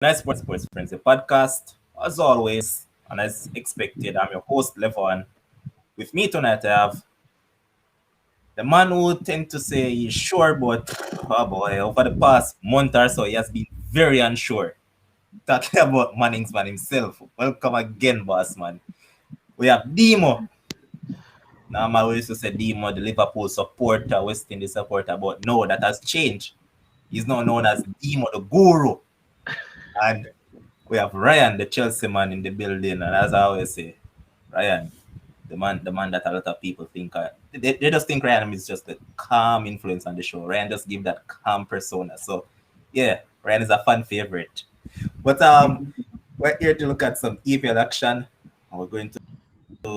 Nice Sports Frenzy podcast. As always, and as expected, I'm your host, Levon. With me tonight, I have the man who tend to say he's sure, but oh boy, over the past month or so, he has been very unsure. Talking about Manningsman himself. Welcome again, boss man. We have Demo. Now, we used to say Demo, the Liverpool supporter, West Indies supporter, but no, that has changed. He's now known as Demo, the guru. And we have Ryan, the Chelsea man in the building, and as I always say, Ryan, the man that a lot of people think they just think Ryan is just a calm influence on the show. Ryan just give that calm persona. So yeah, Ryan is a fan favorite. But we're here to look at some EPL action, and we're going to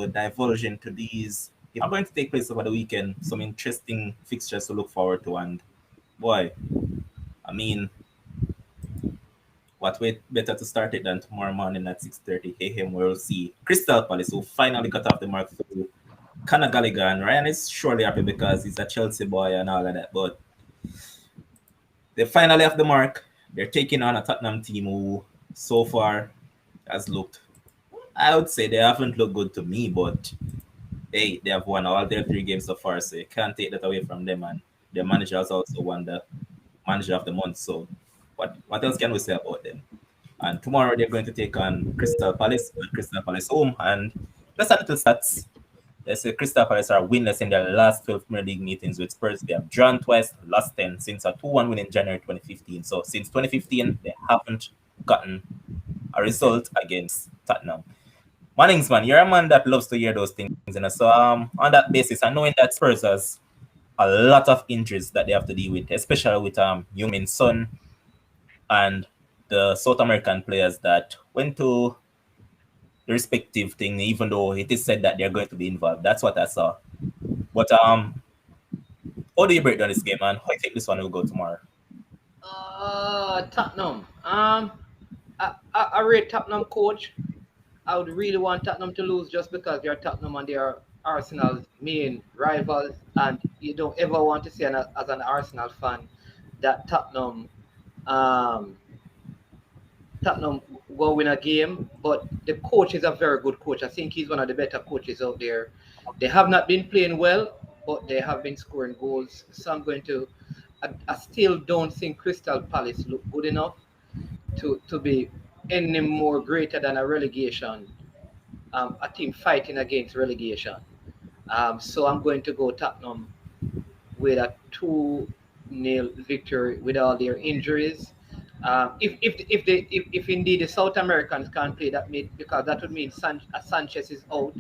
divulge into these. I'm going to take place over the weekend. Some interesting fixtures to look forward to, and boy, I mean, what way better to start it than tomorrow morning at 6:30 a.m. where we'll see Crystal Palace, who finally got off the mark through Conor Gallagher. And Ryan is surely happy because he's a Chelsea boy and all of that. But they finally off the mark. They're taking on a Tottenham team who so far has looked, I would say they haven't looked good to me, but hey, they have won all their 3 games so far, so you can't take that away from them. And their manager has also won the manager of the month. So what else can we say about them? And tomorrow they're going to take on Crystal Palace at Crystal Palace home. And just a little stats. They say Crystal Palace are winless in their last 12 Premier League meetings with Spurs. They have drawn twice, lost 10 since a 2-1 win in January 2015. So since 2015, they haven't gotten a result against Tottenham. Manningsman, you're a man that loves to hear those things. So on that basis, and knowing that Spurs has a lot of injuries that they have to deal with, especially with Heung-min Son and the South American players that went to the respective thing, even though it is said that they're going to be involved. That's what I saw. But how do you break down this game, and how do you think this one will go tomorrow? Tottenham. I rate Tottenham coach. I would really want Tottenham to lose just because they're Tottenham and they are Arsenal's main rivals, and you don't ever want to see as an Arsenal fan that Tottenham go win a game, but the coach is a very good coach. I think he's one of the better coaches out there. They have not been playing well, but they have been scoring goals. So I still don't think Crystal Palace look good enough to be any more greater than a relegation, a team fighting against relegation. So I'm going to go Tottenham with a 2-0 victory with all their injuries. If indeed the South Americans can't play, because that would mean Sanchez is out,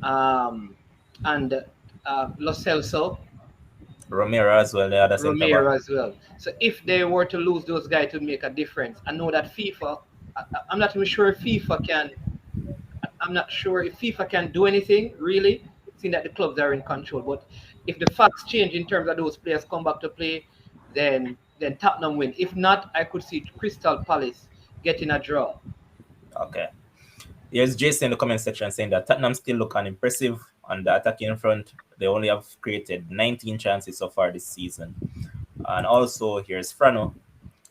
and Lo Celso, Romero as well, the other centre back. Romero as well. So if they were to lose those guys, to make a difference. I know that I'm not even sure if FIFA can. I'm not sure if FIFA can do anything really, seeing that the clubs are in control. But if the facts change in terms of those players come back to play, then Tottenham win. If not, I could see Crystal Palace getting a draw. Okay. Here's Jason in the comment section saying that Tottenham still look unimpressive on the attacking front. They only have created 19 chances so far this season. And also, here's Frano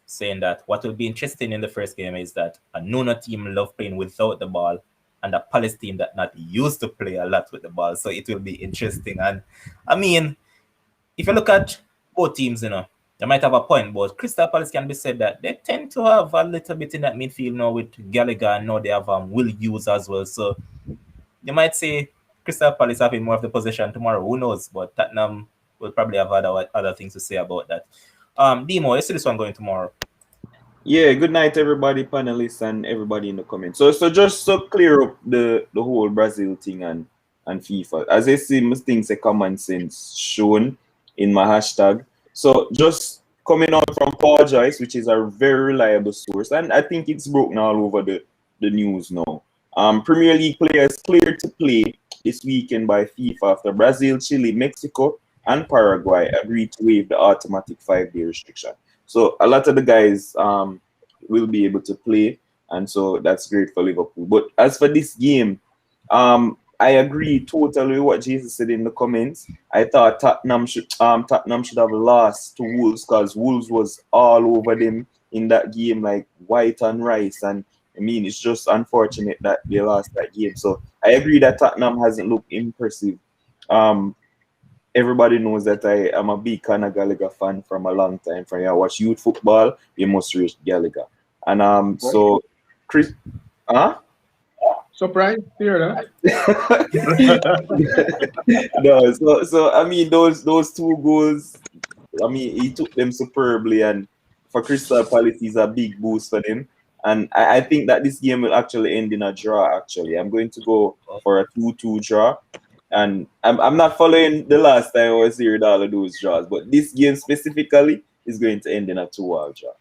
saying that what will be interesting in the first game is that a Nuno team love playing without the ball and a Palace team that not used to play a lot with the ball. So it will be interesting. And I mean, if you look at both teams, they might have a point, but Crystal Palace can be said that they tend to have a little bit in that midfield now with Gallagher, and now they have Will Hughes as well. So you might say Crystal Palace having more of the possession tomorrow. Who knows? But Tottenham will probably have other things to say about that. Demo, you see this one going tomorrow? Yeah, good night everybody, panelists and everybody in the comments. So just to clear up the whole Brazil thing and FIFA. As I see, most things a common sense shown in my hashtag. So just coming out from Paul Joyce, which is a very reliable source, and I think it's broken all over the news now. Premier League players cleared to play this weekend by FIFA after Brazil, Chile, Mexico, and Paraguay agreed to waive the automatic 5-day restriction. So a lot of the guys will be able to play, and so that's great for Liverpool. But as for this game, I agree totally with what Jesus said in the comments. I thought Tottenham should have lost to Wolves because Wolves was all over them in that game like white and rice. And I mean, it's just unfortunate that they lost that game. So I agree that Tottenham hasn't looked impressive. Everybody knows that I am a big Conor Gallagher fan from a long time. From I watch youth football, you must reach Gallagher. And so Chris, huh? Surprise, hear that? No, so I mean those two goals, I mean he took them superbly, and for Crystal Palace is a big boost for them. And I think that this game will actually end in a draw. Actually, I'm going to go for a 2-2 draw. And I'm not following the last time I was here with all of those draws, but this game specifically is going to end in a 2-2 draw.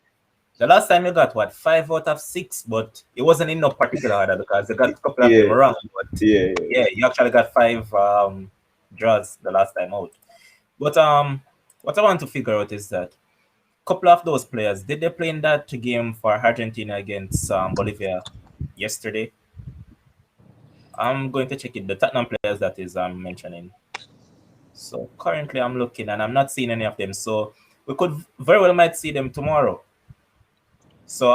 The last time you got what 5 out of 6, but it wasn't in no particular order because you got a couple of them wrong. But Yeah, you actually got 5 draws the last time out. But what I want to figure out is that a couple of those players, did they play in that game for Argentina against Bolivia yesterday? I'm going to check it. The Tottenham players that is mentioning. So currently I'm looking and I'm not seeing any of them. So we could very well might see them tomorrow. So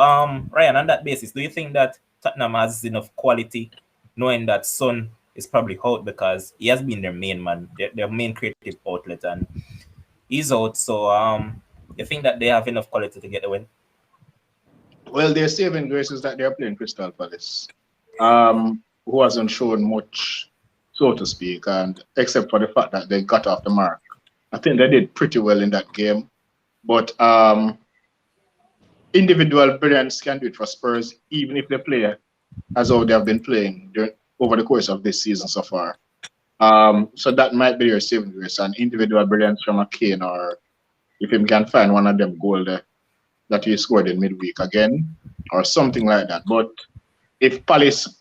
Ryan, on that basis, do you think that Tottenham has enough quality, knowing that Son is probably out because he has been their main man, their main creative outlet, and he's out. So you think that they have enough quality to get the win? Well, their saving grace is that they're playing Crystal Palace, who hasn't shown much, so to speak, and except for the fact that they got off the mark. I think they did pretty well in that game. But individual brilliance can do it for Spurs, even if they play as how they have been playing over the course of this season so far. So that might be your saving grace, an individual brilliance from a Kane, or if he can find one of them goal that he scored in midweek again, or something like that. But if Palace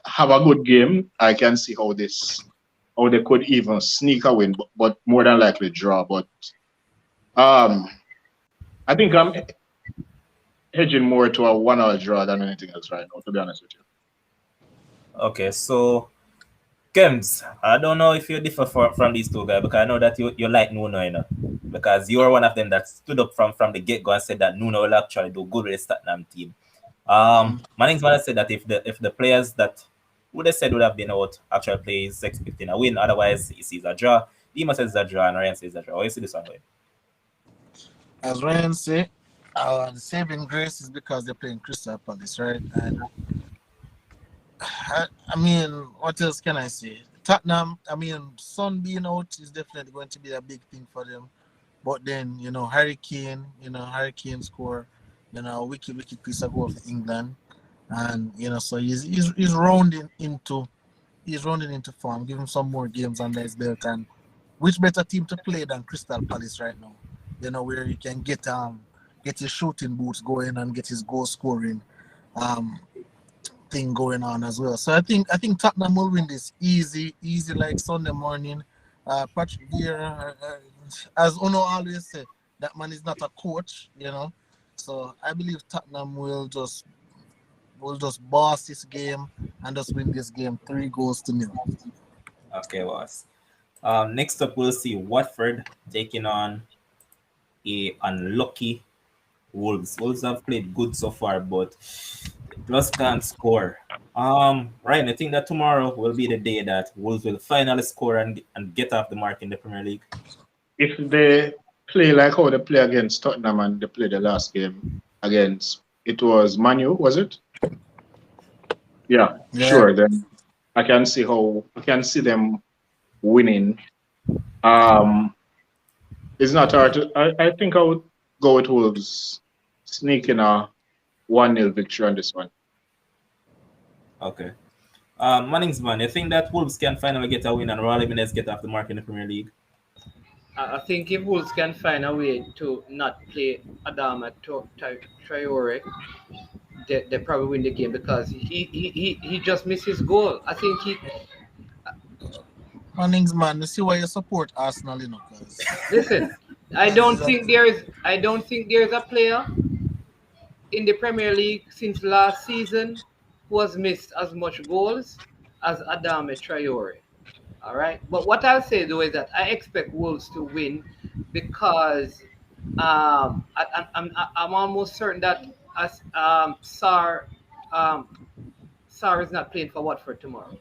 have a good game, I can see how they could even sneak a win, but more than likely draw. But I think I'm hedging more to a 1-1 draw than anything else right now, to be honest with you. Okay, so Kems, I don't know if you differ from these two guys, because I know that you like Nuno, you know, because you're one of them that stood up from the get-go and said that Nuno will actually do good with the Tottenham team. Manning's man said that if the players that would have said would have been out actually play, he's expecting a win. Otherwise, he sees a draw. Dima says a draw, and Ryan says a draw. How you see this one going? As Ryan said, the saving grace is because they're playing Crystal Palace, right? And I mean, what else can I say? Tottenham, I mean, Son being out is definitely going to be a big thing for them. But then, you know, Harry Kane score, you know, wicked piece of goal for England. And, you know, so he's rounding into form. Give him some more games under his belt. And which better team to play than Crystal Palace right now? You know, where you can get his shooting boots going and get his goal scoring thing going on as well. So I think Tottenham will win this easy like Sunday morning. Patrick Vieira, as Ono always said, that man is not a coach, you know. So I believe Tottenham will just boss this game and just win this game 3-0. Okay, boss. Next up, we'll see Watford taking on a unlucky Wolves. Wolves have played good so far, but just can't score. Ryan, I think that tomorrow will be the day that Wolves will finally score and get off the mark in the Premier League. If they play like how they play against Tottenham and they played the last game against, it was Manu, was it? Yeah, sure. Then I can see them winning. It's not hard to. I think I would go with Wolves sneaking a 1-0 victory on this one. Okay. Manningsman, you think that Wolves can finally get a win and Raul Jimenez get off the mark in the Premier League? I think if Wolves can find a way to not play Adama Traore, they probably win the game, because he just missed his goal. I think he. Manningsman, you see why you support Arsenal, you know? Listen, I don't think there's a player in the Premier League since last season who has missed as much goals as Adama Traore. All right, but what I'll say though is that I expect Wolves to win because I'm almost certain that as Sar is not playing for Watford tomorrow.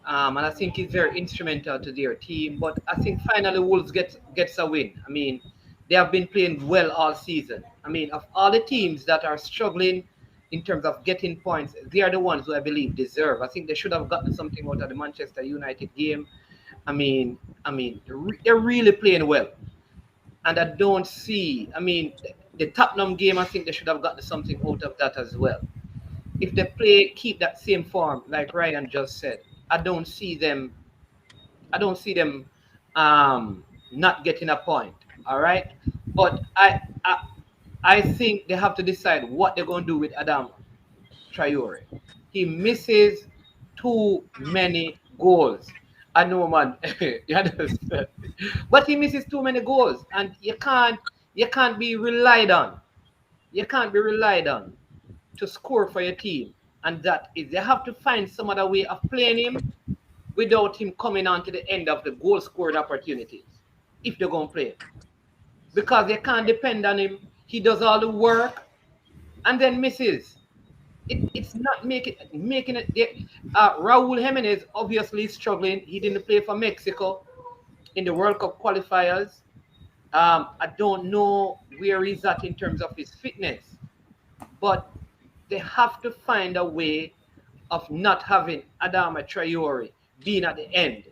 And I think he's very instrumental to their team. But I think finally Wolves gets a win. I mean, they have been playing well all season. I mean, of all the teams that are struggling in terms of getting points, they are the ones who I believe deserve. I think they should have gotten something out of the Manchester United game. I mean, they're really playing well. And I don't see, I mean, the Tottenham game, I think they should have gotten something out of that as well. If they keep that same form, like Ryan just said, I don't see them not getting a point. All right. But I think they have to decide what they're going to do with Adam Traore. He misses too many goals. I know, man. You understand? But he misses too many goals, and you can't be relied on. You can't be relied on to score for your team, and that is they have to find some other way of playing him without him coming on to the end of the goal scoring opportunities if they're going to play him. Because they can't depend on him. He does all the work and then misses. It's not making it. Raul Jimenez obviously is struggling. He didn't play for Mexico in the World Cup qualifiers. I don't know where he's at in terms of his fitness, but they have to find a way of not having Adama Traore being at the end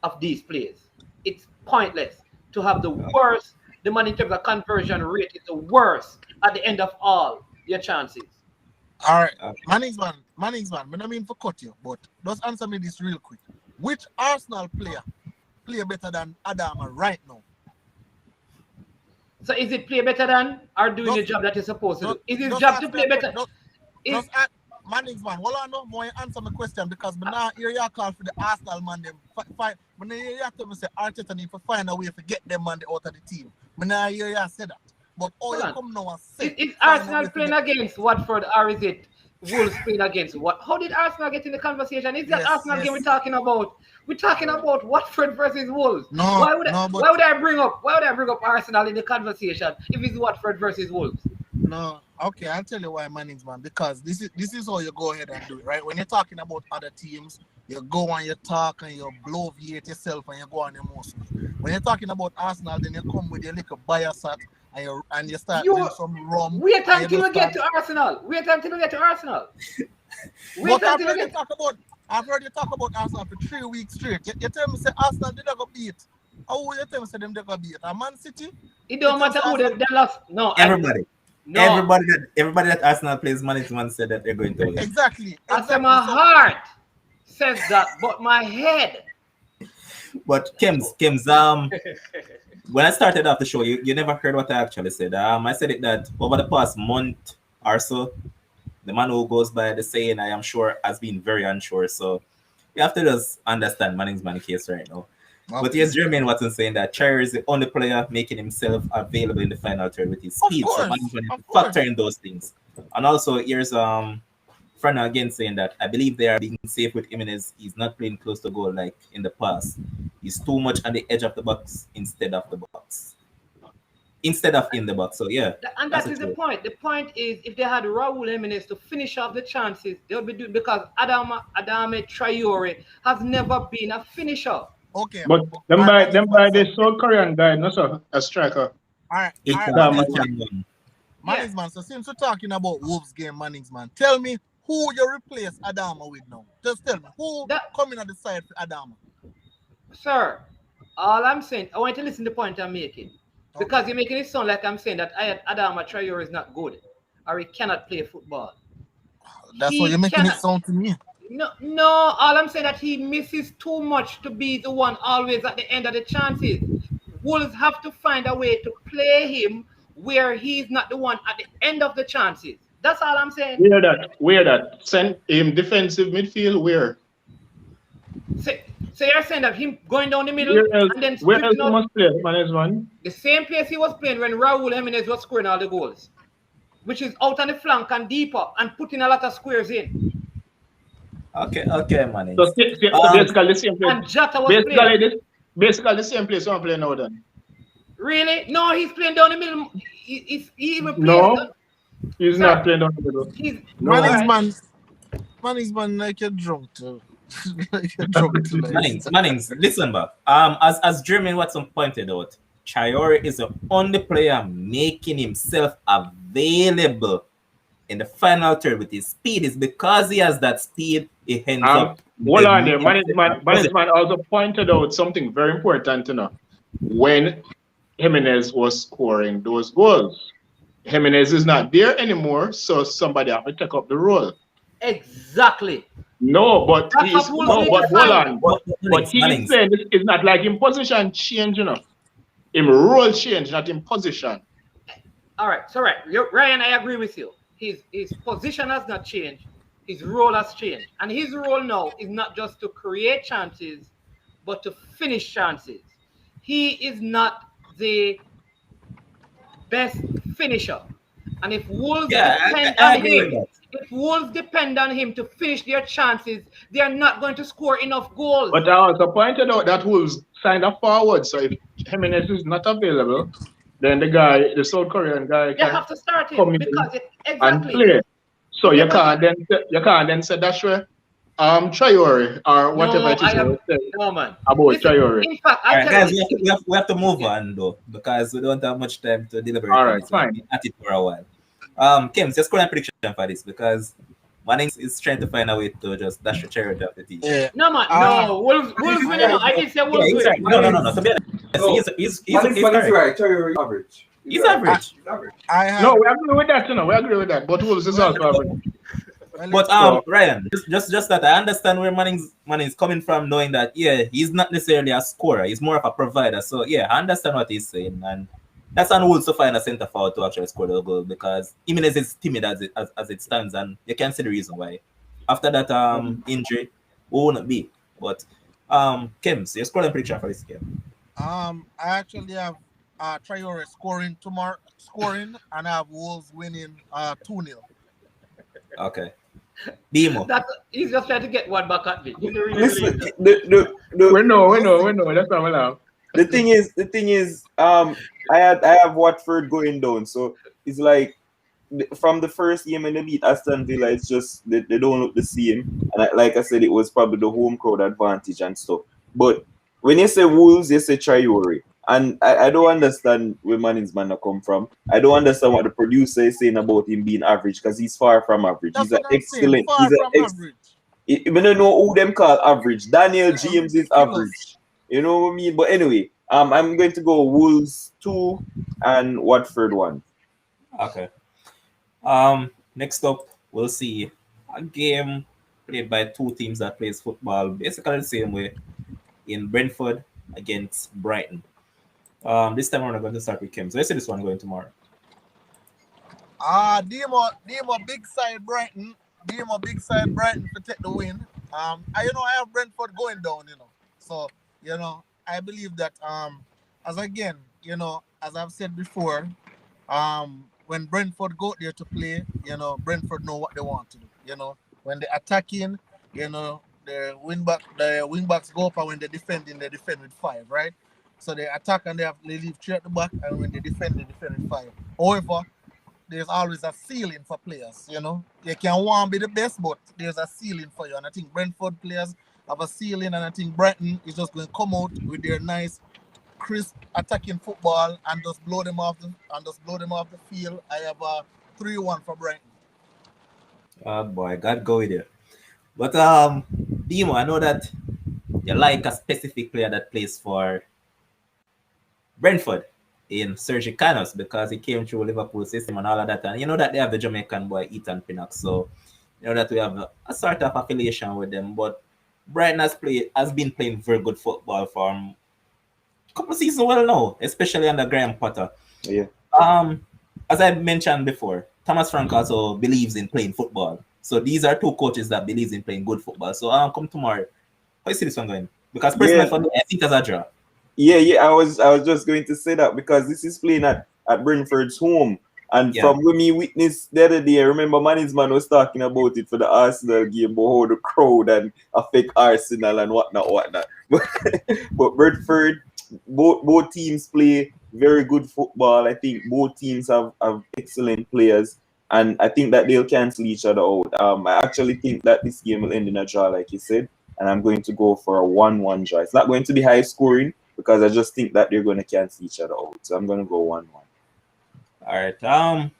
of these plays. It's pointless to have the worst. The man in terms of conversion rate is the worst at the end of all your chances. All right, Mannings man, I don't mean for cut you, but just answer me this real quick. Which Arsenal player play better than Adama right now? So is it play better than or doing the job that he's supposed to do? Is his job to play better? Mannings man, hold on, no more answer my question because I now hear you call for the Arsenal man. Them fight. When I hear you tell me say Arteta need to find a way to get them man out of the team. I now hear you say that. But all you come now and say is Arsenal playing against Watford or is it Wolves playing against what? How did Arsenal get in the conversation? Is that Arsenal game we're talking about? We're talking about Watford versus Wolves. No, why would I bring up Arsenal in the conversation if it's Watford versus Wolves? No, okay, I'll tell you why, Mannings man. Because this is how you go ahead and do it, right? When you're talking about other teams, you go and you talk and you bloviate yourself and you go on emotions. When you're talking about Arsenal, then you come with your little bias at and you start doing some rum. Wait until we get to Arsenal. Wait until we get to Arsenal. I've heard you talk about Arsenal for 3 weeks straight. You tell me say Arsenal did not go beat. How will you tell me say them they go beat? A Man City? It don't matter who they lost. No, everybody. No. Everybody that Arsenal plays management said that they're going to win. Exactly. I said my heart says that, but my head. But Kems, when I started off the show, you never heard what I actually said. I said it that over the past month or so, the man who goes by the saying, I am sure, has been very unsure. So you have to just understand Manning's man case right now. Okay. But yes, Jermaine Watson saying that Traore is the only player making himself available in the final third with his speed. So Manning's going to factor in those things. And also, here's Fran again saying that I believe they are being safe with Jimenez. He's not playing close to goal like in the past. He's too much on the edge of the box instead of the box. Instead of in the box. So yeah. And that is the point. The point is if they had Raul Jimenez to finish off the chances, they'll be doing because Adama Traore has never been a finisher. Okay. But them by the South Korean guy, not so a striker. All right. Mannings man, so since we're talking about Wolves game, Mannings man, tell me who you replace Adama with now. Just tell me who coming on the side for Adama. Sir, all I'm saying, I want you to listen to the point I'm making. Because you're making it sound like I'm saying that Adama Traore is not good or he cannot play football. That's what you're making it sound to me. No, all I'm saying that he misses too much to be the one always at the end of the chances. Wolves have to find a way to play him where he's not the one at the end of the chances. That's all I'm saying. Where that? Send him defensive midfield where? So you're saying that him going down the middle and then where else he must play, man? The same place he was playing when Raul Jimenez was scoring all the goals, which is out on the flank and deeper and putting a lot of squares in. Okay, man. So basically the same place. And Jota was playing. Basically the same place I'm playing now then. Really? No, he's playing down the middle. He even plays. No, he's Sir, not playing down the middle. He's No. alright. Man is man like you're drunk too. Like you're drunk tonight. Mannings, listen, back. As Jeremy Watson pointed out, Traore is the only player making himself available in the final third with his speed. Is because he has that speed, he ends up. Hold on there. Management also pointed out something very important to know. When Jimenez was scoring those goals, Jimenez is not there anymore, so somebody have to take up the role. Exactly. No, but That's he's what no, Wolves but need to hold find. on. But he's Mannings. saying it's not like in position change, you know. In role change, not in position. All right. So right, Ryan, I agree with you. His position has not changed. His role has changed, and his role now is not just to create chances, but to finish chances. He is not the best finisher, and if Wolves depend I on agree him, with if Wolves depend on him to finish their chances, they are not going to score enough goals. But I also pointed out that Wolves signed a forward, so if Jimenez is not available, then the South Korean guy They can have to start come him in because and exactly. play. So Okay, you can't then say that's where Traore or whatever No, it is you say no man. about Listen, Traore. in fact, All I right, tell guys, you, we have to move on though because we don't have much time to deliberate. All on right, this. We've fine. been at it for a while. Kim, just call a prediction for this because Mannings is trying to find a way to just dash the charity off the team. Yeah. no man, no. Wolves winning. No, I didn't say Yeah, Wolves he's right. winning. No. To be honest, he's Mannings correct. right. Traore average. He's average. I have No, we agree with that, you know. We agree with that. But Wolves is also average. But So- Ryan, just that I understand where Manning's coming from, knowing that he's not necessarily a scorer, he's more of a provider. So I understand what he's saying, and that's on Wolves to find a centre forward to actually score the goal because Jimenez is timid as it stands, and you can see the reason why. After that injury, we won't be. But Kim, so you're scoring prediction for this game. I actually have Traore scoring, and I have Wolves winning 2-0. Okay. Demo. He's just trying to get one back at me. Listen, We know. That's what we have. the thing is, I have Watford going down, so it's like from the first game when they beat Aston Villa, it's just they don't look the same. And like I said, it was probably the home crowd advantage and stuff. But when you say Wolves, you say Traore. And I don't understand where Manning's man come from. I don't understand what the producer is saying about him being average because he's far from average. That's he's an what I'm saying, excellent. far He's an from average. I don't know who them call average. Daniel James is average. You know what I mean? But anyway, I'm going to go Wolves 2 and Watford 1. Okay. Next up, we'll see a game played by two teams that plays football basically the same way in Brentford against Brighton. This time we're going to start with Kim. So let's see this one going tomorrow. Demo big side Brighton. Demo big side Brighton to take the win. I have Brentford going down, So, I believe that as I've said before, when Brentford go there to play, Brentford know what they want to do. When they attacking, the wing backs go up, and when they defend with 5, right? So they attack and they leave 3 at the back, and when they defend with 5. However, there's always a ceiling for players, You can want to be the best, but there's a ceiling for you. And I think Brentford players have a ceiling, and I think Brighton is just going to come out with their nice, crisp attacking football and just blow them off the field. I have a 3-1 for Brighton. Oh boy, God go with you. But Dimo, I know that you like a specific player that plays for Brentford in Sergi Canos because he came through Liverpool system and all of that. And you know that they have the Jamaican boy Ethan Pinnock. So you know that we have a sort of affiliation with them. But Brighton has been playing very good football for a couple of seasons well now, especially under Graham Potter. Yeah. As I mentioned before, Thomas Frank also believes in playing football. So these are two coaches that believes in playing good football. So come tomorrow. How you see this one going? Because personally for me, I think as a draw. Yeah. I was just going to say that because this is playing at Brentford's home. And from when we witnessed the other day, I remember Manning's man was talking about it for the Arsenal game, about how the crowd and affect Arsenal and whatnot. But Brentford, both teams play very good football. I think both teams have excellent players, and I think that they'll cancel each other out. I actually think that this game will end in a draw, like you said, and I'm going to go for a 1-1 draw. It's not going to be high scoring because I just think that they're going to cancel each other out. So I'm going to go 1-1. All right.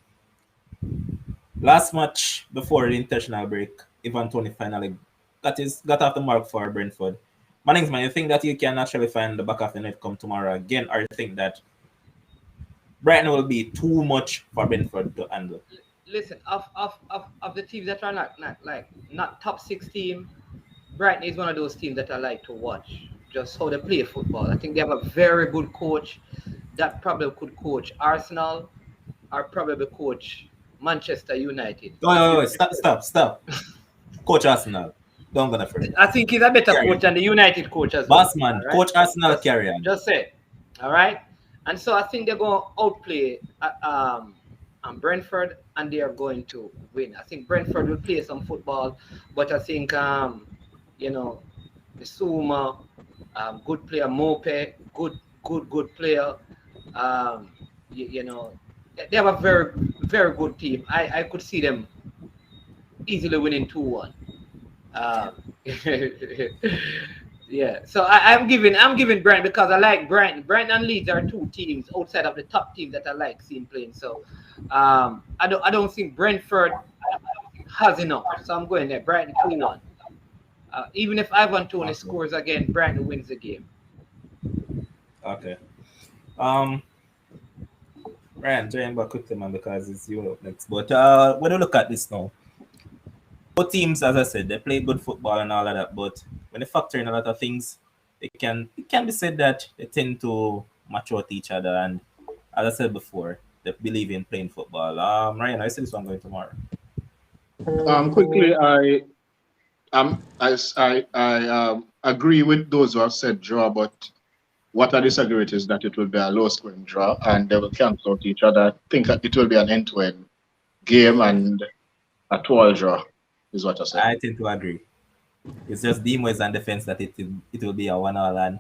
Last match before the international break, Ivan Toney finally got off the mark for Brentford. Mannings, man, you think that you can actually find the back of the net come tomorrow again, or you think that Brighton will be too much for Brentford to handle? Listen, of the teams that are not top 6 team, Brighton is one of those teams that I like to watch. Just how they play football. I think they have a very good coach that probably could coach Arsenal or probably coach Manchester United. Oh, stop. Coach Arsenal. Don't go first. I think he's a better coach than the United coach as well. Boss man, right? Coach Arsenal carry on. Just say, all right. And so I think they're going to outplay Brentford, and they are going to win. I think Brentford will play some football, but I think Bissouma, good player, Mope, good player. They have a very, very good team. I could see them easily winning 2-1. Yeah. So I'm giving Brighton because I like Brighton. Brighton and Leeds are 2 teams outside of the top teams that I like seeing playing. So I don't think Brentford has enough. So I'm going there. Brighton 2-1. Even if Ivan Toney scores again, Brighton wins the game. Okay. Ryan, join back quickly, man, because it's you up next. But when you look at this now, both teams, as I said, they play good football and all of that. But when they factor in a lot of things, it can be said that they tend to match out each other. And as I said before, they believe in playing football. Ryan, I see this one going tomorrow. Quickly, I agree with those who have said draw, but what I disagree with is that it will be a low-scoring draw and they will cancel out each other. I think that it will be an end-to-end game and a 12 draw is what I said. I tend to agree. It's just Demo's and defense that it will be a 1-1 and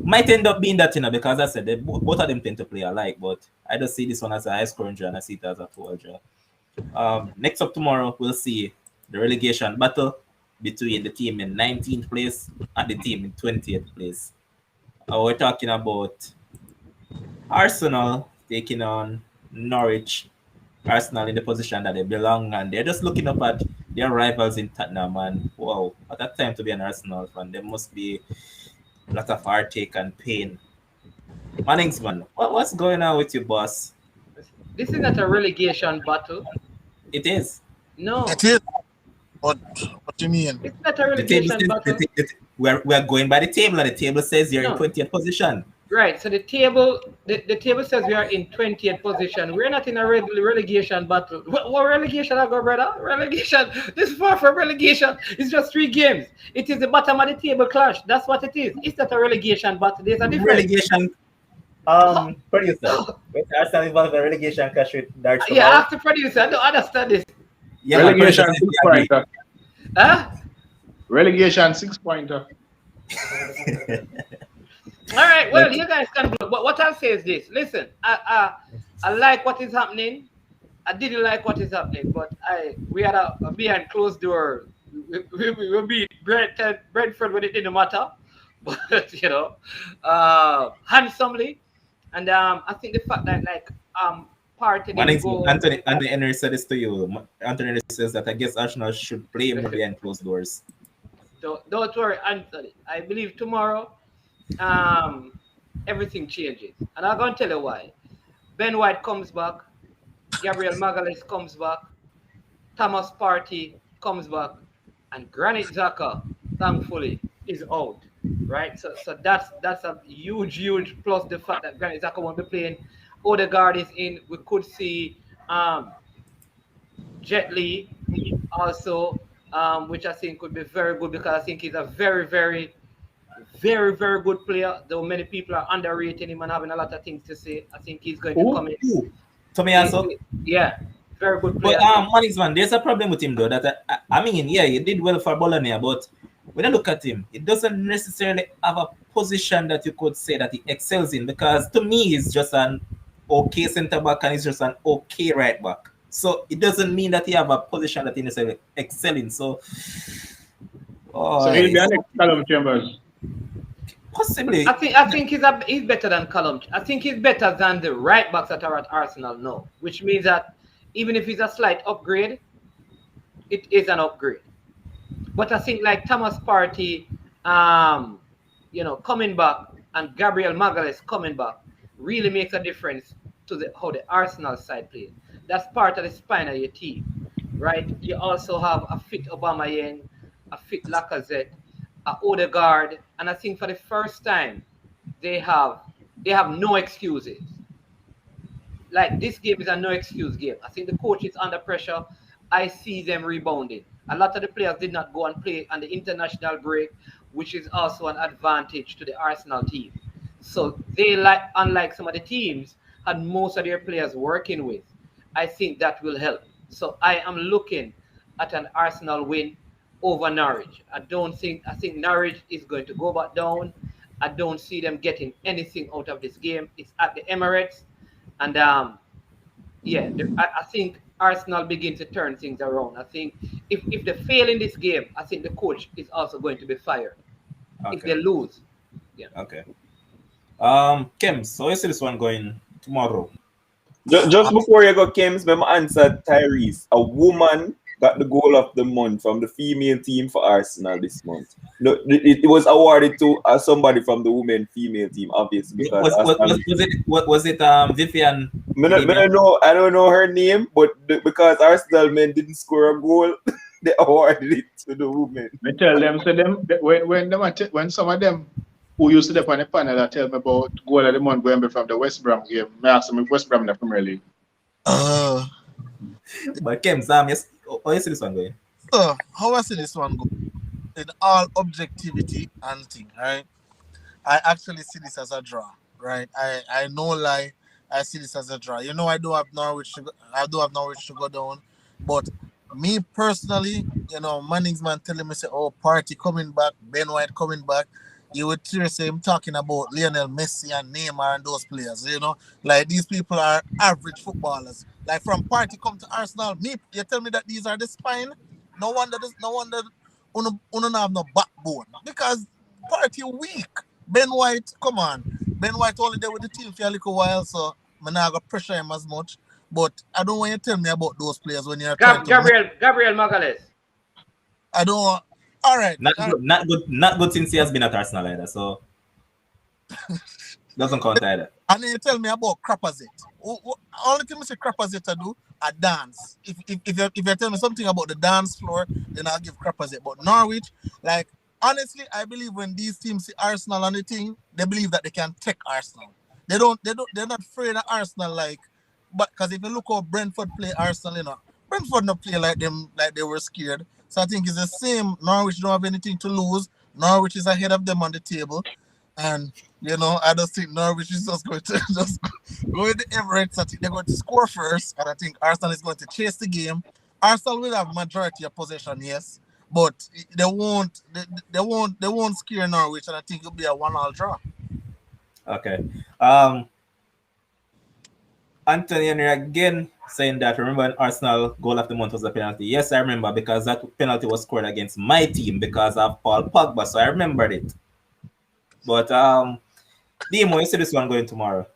might end up being that, because I said both of them tend to play alike, but I just see this one as a high-scoring draw and I see it as a 12 draw. Next up tomorrow, we'll see the relegation battle between the team in 19th place and the team in 20th place. We're talking about Arsenal taking on Norwich. Arsenal in the position that they belong, and they're just looking up at their rivals in Tottenham. And wow, at that time to be an Arsenal fan, there must be a lot of heartache and pain. Mannings, man, what's going on with you, boss? This is not a relegation battle. It is. No. It is. What do you mean? It's not a relegation battle. We're going by the table, and the table says you're in 20th position. Right. So the table says we are in 20th position. We're not in a relegation battle. What relegation I go, brother? Relegation. This is far from relegation. It's just 3 games. It is the bottom of the table clash. That's what it is. It's not a relegation battle. There's a difference. Relegation. Producer. Arsenal involved in a relegation clash with Darts. Yeah, after producer, I don't understand this. Yeah, relegation 6-pointer. Huh? Relegation 6-pointer. All right, well, you guys can go. But what I'll say is this. Listen, I like what is happening. I didn't like what is happening, but we had a behind closed door. We beat Brentford when it didn't matter. But, handsomely. And I think the fact that, party didn't go... Anthony Henry said this to you. Anthony Henry says that I guess Arsenal should play more behind closed doors. Don't worry, Anthony. I believe tomorrow, everything changes. And I'm going to tell you why. Ben White comes back. Gabriel Magalhaes comes back. Thomas Partey comes back. And Granit Xhaka, thankfully, is out. Right? So that's a huge plus the fact that Granit Xhaka won't be playing. Odegaard is in. We could see Jet Li also, which I think could be very good because I think he's a very, very, very, very good player. Though many people are underrating him and having a lot of things to say, I think he's going to come in. Tomiyasu? Yeah, very good player. But Mannings, man, there's a problem with him though. That he did well for Bologna, but when I look at him, it doesn't necessarily have a position that you could say that he excels in, because to me he's just an okay centre back and he's just an okay right back. So it doesn't mean that he have a position that he necessarily excel in. So, So he'll be an Callum Chambers. Possibly. I think he's better than Callum. I think he's better than the right backs that are at Arsenal now, which means that even if it's a slight upgrade, it is an upgrade. But I think like Thomas Partey, coming back, and Gabriel Magalhaes coming back really makes a difference to how the Arsenal side plays. That's part of the spine of your team, right? You also have a fit Aubameyang, a fit Lacazette, a Odegaard, and I think for the first time they have no excuses. Like, this game is a no excuse game. I think the coach is under pressure. I see them rebounding. A lot of the players did not go and play on the international break, which is also an advantage to the Arsenal team. So they, unlike some of the teams, had most of their players working with. I think that will help. So I am looking at an Arsenal win over Norwich. I think Norwich is going to go back down. I don't see them getting anything out of this game. It's at the Emirates. And I think Arsenal begin to turn things around. I think if they fail in this game, I think the coach is also going to be fired. Okay. If they lose. Yeah. Okay. Kim, so you see this one going tomorrow? Just before you go, Kems, let me answer Tyrese. A woman got the goal of the month from the female team for Arsenal this month. No, it was awarded to somebody from the female team, obviously. Because was it Vivian? I don't know her name, but because Arsenal men didn't score a goal, they awarded it to the women. I tell them, when some of them who used to be on the panel that tell me about goal of the month going from the West Brom game, I asked them if West Brom in the Premier League. But Kim, Sam, yes, how you see this one going? So, how I see this one go? In all objectivity and thing, right? I actually see this as a draw, right? I no lie, I see this as a draw. I do have Norwich to go down, but me personally, Manningsman telling me say, oh, Partey coming back, Ben White coming back. You would hear him talking about Lionel Messi and Neymar and those players, like these people are average footballers. Like from Partey come to Arsenal, you tell me that these are the spine. No wonder don't have no backbone because Partey weak. Ben White, come on. Ben White only there with the team for a little while, so I'm not gonna pressure him as much. But I don't want you to tell me about those players when you're Gabriel Magalhaes. I don't want. All right. Not good since he has been at Arsenal either, so doesn't count either. And then you tell me about Crapazet. Only thing I say Crapazet to do, a dance. If you tell me something about the dance floor, then I'll give Crapazet. But Norwich, like, honestly, I believe when these teams see Arsenal on the thing, they believe that they can take Arsenal. They're not afraid of Arsenal, but because if you look how Brentford play Arsenal, Brentford not play like they were scared. So I think it's the same. Norwich don't have anything to lose. Norwich is ahead of them on the table. And, I just think Norwich is just going to go in the Emirates. I think they're going to score first. And I think Arsenal is going to chase the game. Arsenal will have majority of possession, yes. But they won't scare Norwich. And I think it'll be a 1-1 draw. Okay. Anthony Henry again saying that, remember when Arsenal goal of the month was a penalty? Yes, I remember, because that penalty was scored against my team because of Paul Pogba, so I remembered it. But Dimo, you see this one going tomorrow?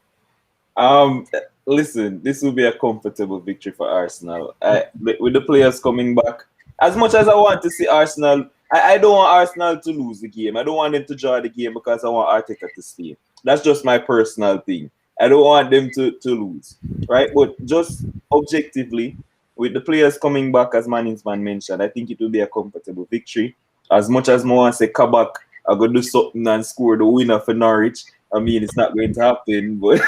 Listen, this will be a comfortable victory for Arsenal. With the players coming back, as much as I want to see Arsenal, I don't want Arsenal to lose the game. I don't want them to draw the game because I want Arteta to stay. That's just my personal thing. I don't want them to lose, right? But just objectively, with the players coming back, as Manningsman mentioned, I think it will be a comfortable victory. As much as I want to say Kabak, I'm going to do something and score the winner for Norwich. I mean, it's not going to happen, but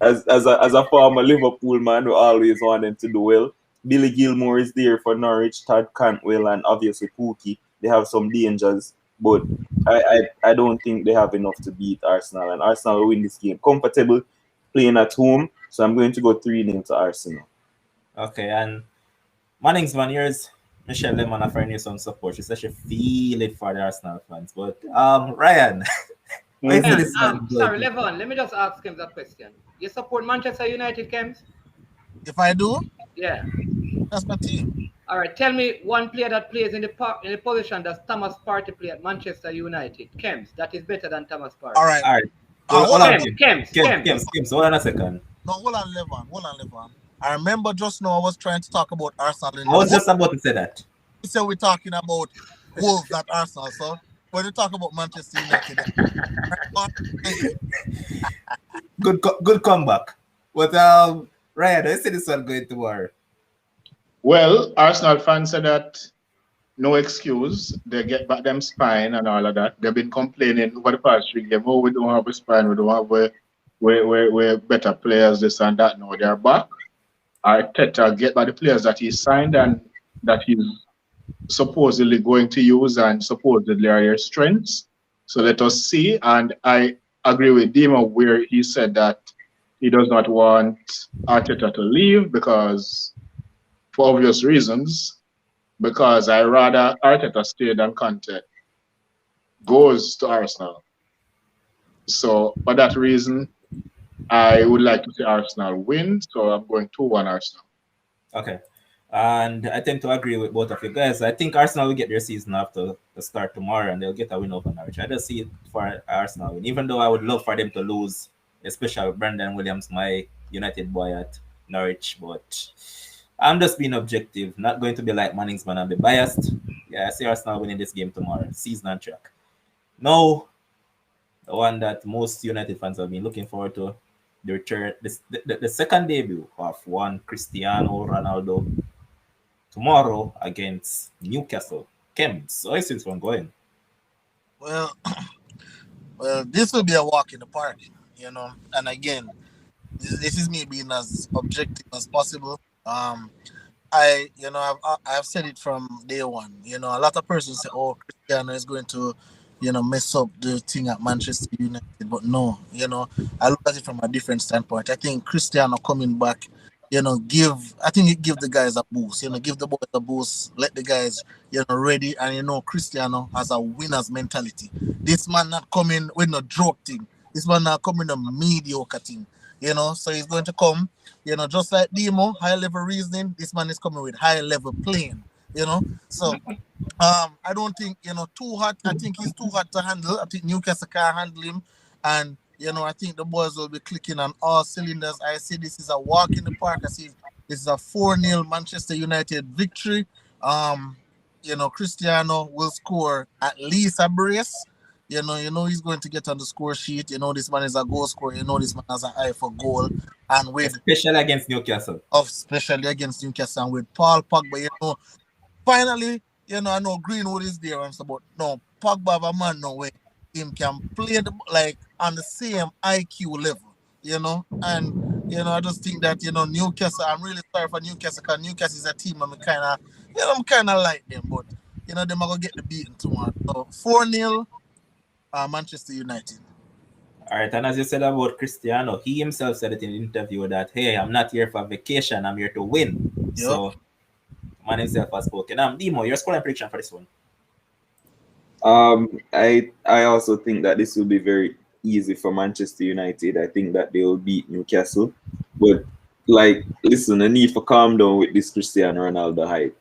as a former Liverpool man who always want them to do well, Billy Gilmore is there for Norwich, Todd Cantwell, and obviously Pookie. They have some dangers, but I don't think they have enough to beat Arsenal, and Arsenal will win this game. Comfortable, playing at home, so I'm going to go 3-0 to Arsenal. Okay, and Manningsman, yours? Michelle Lemon offering you some support. She said she feel it for the Arsenal fans. But Ryan, why is Yeah, this one sorry, good? Levon, let me just ask him that question. You support Manchester United, Kems? If I do, Yeah. that's my team. All right, tell me one player that plays in the position that Thomas Partey play at Manchester United. Kems, that is better than Thomas Partey. All right. All right. Hold Hold on, on. Kems. Hold on a second. No, hold on, Levon. I remember just now I was trying to talk about Arsenal. I was just about to say that. You said we're talking about Wolves at Arsenal. So when you talk about Manchester United, Good comeback. But Ryan, I see this one going tomorrow. Well, Arsenal fans said that no excuse. They get back them spine and all of that. They've been complaining over the past 3 games. Oh, we don't have a spine. We don't have we're better players, this and that. No, they're back. Arteta get by the players that he signed and that he's supposedly going to use and supposedly are your strengths. So let us see. And I agree with Dima where he said that he does not want Arteta to leave because, for obvious reasons, because I rather Arteta stay than Conte goes to Arsenal. So for that reason, I would like to see Arsenal win. So I'm going 2-1 Arsenal. Okay. And I tend to agree with both of you guys. I think Arsenal will get their season after the start tomorrow and they'll get a win over Norwich. I just see it for Arsenal win. Even though I would love for them to lose, especially Brendan Williams, my United boy at Norwich. But I'm just being objective, not going to be like Manningsman and be biased. Yeah, I see Arsenal winning this game tomorrow. Season on track. Now, the one that most United fans have been looking forward to, the return, the second debut of one Cristiano Ronaldo tomorrow against Newcastle. Kems, how is this one going? well, this will be a walk in the park, you know. And again, this is me being as objective as possible. I've said it from day one. You know, a lot of persons say, "Oh, Cristiano is going to, mess up the thing at Manchester United." But no, I look at it from a different standpoint. I think Cristiano coming back, I think it give the guys a boost. Give the boys a boost. Let the guys, ready. And Cristiano has a winner's mentality. This man not coming with no joke thing. This man not coming a mediocre thing. So he's going to come, just like Demo, high level reasoning. This man is coming with high level playing, So I don't think, too hot. I think he's too hot to handle. I think Newcastle can't handle him. And, I think the boys will be clicking on all cylinders. I see this is a walk in the park. I see this is a 4-0 Manchester United victory. Cristiano will score at least a brace. He's going to get on the score sheet. This man is a goal scorer. This man has an eye for goal. And with especially against Newcastle. Especially against Newcastle and with Paul Pogba, finally, I know Greenwood is there and so, but no, Pogba have a man now where him can play on the same IQ level, and I just think that Newcastle. I'm really sorry for Newcastle because Newcastle is a team I'm kind of like them, but them are gonna get the beating tomorrow. So 4-0. Manchester United. All right, and as you said about Cristiano, he himself said it in an interview that, hey, I'm not here for vacation, I'm here to win. Yep. So, man himself has spoken. Demo, your scoring prediction for this one? I also think that this will be very easy for Manchester United. I think that they will beat Newcastle. But, listen, I need to calm down with this Cristiano Ronaldo hype.